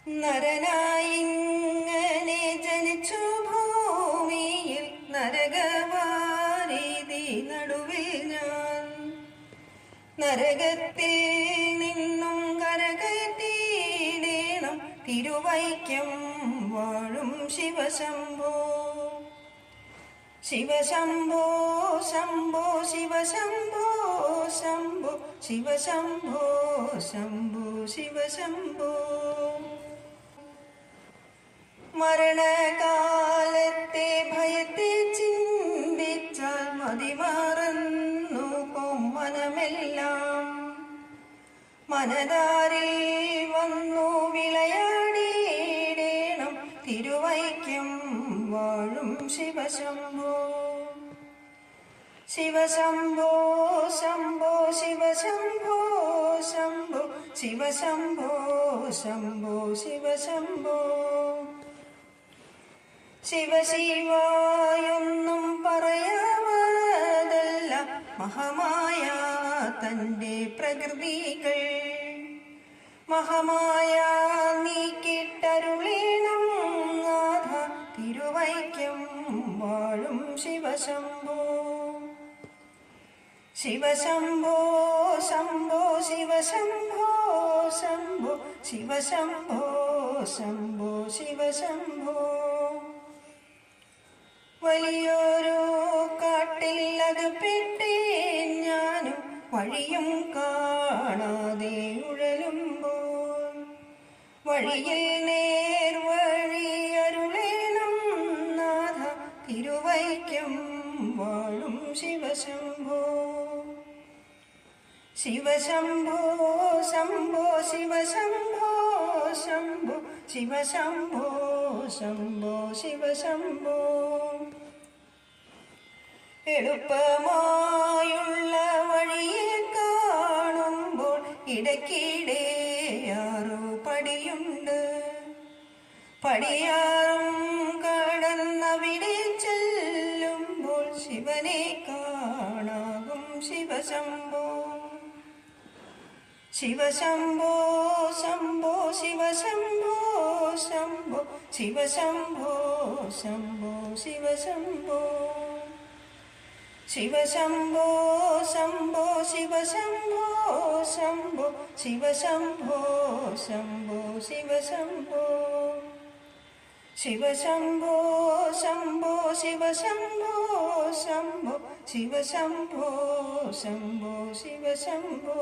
നരനായിങ്ങനെ ജനിച്ചു ഭൂമിയിൽ നരകവാരീതി നടുവിൽ ഞാൻ. നരകത്തിൽ നിന്നും കരകയറ്റിയിടേണം തിരുവൈക്കം വാഴും ശിവശംഭോ. ശിവശംഭോ ശംഭോ ശിവശംഭോ ശംഭോ ശിവശംഭോ ശംഭോ ശിവശംഭോ. മരണകാലത്തെ ഭയത്തെ ചിന്തിച്ചാൽ മതിമറന്നു പോം മനമെല്ലാം. മനതാരിൽ വന്നു വിളയാടിയിടേണം തിരുവൈക്കം വാഴും ശിവശംഭോ. ശിവശംഭോ ശംഭോ ശിവശംഭോ ശംഭോ ശിവശംഭോ ശംഭോ ശിവശംഭോ. ശിവശിവായൊന്നും പറയാവതല്ല മഹാമായ തൻ്റെ പ്രകൃതികൾ. മഹാമായ നീക്കിട്ടരുളേണം നാഥ തിരുവൈക്കം വാഴും ശിവശംഭോ. ശിവശംഭോ ശംഭോ ശിവശംഭോ ശംഭോ ശിവശംഭോ ശംഭോ ശിവശംഭോ. വലിയൊരു കാട്ടിൽ അകപ്പെട്ടേ ഞാനും വഴിയും കാണാതെ ഉഴലുമ്പോൾ. വഴിയിൽ നേർവഴി അരുളേണം നാഥ തിരുവൈക്കം വാഴും ശിവശംഭോ. ശിവശംഭോ ശംഭോ ശിവശംഭോ ശംഭോ ശിവശംഭോ ശംഭോ ശിവശംഭോ. എളുപ്പമായുള്ള വഴിയെ കാണുമ്പോൾ ഇടയ്ക്കിടെ ആറു പടിയുണ്ട്. പടിയാറും കടന്നവിടെ ചെല്ലുമ്പോൾ ശിവനെ കാണാകും ശിവശംഭോ. ശിവശംഭോ ശംഭോ ശിവശംഭോ ശംഭോ ശിവശംഭോ ശംഭോ ശിവശംഭോ. ശിവശംഭോ ശംഭോ ശിവശംഭോ ശംഭോ ശിവശംഭോ ശംഭോ ശിവശംഭോ. ശിവശംഭോ ശംഭോ ശിവശംഭോ ശംഭോ ശിവശംഭോ ശംഭോ ശിവശംഭോ.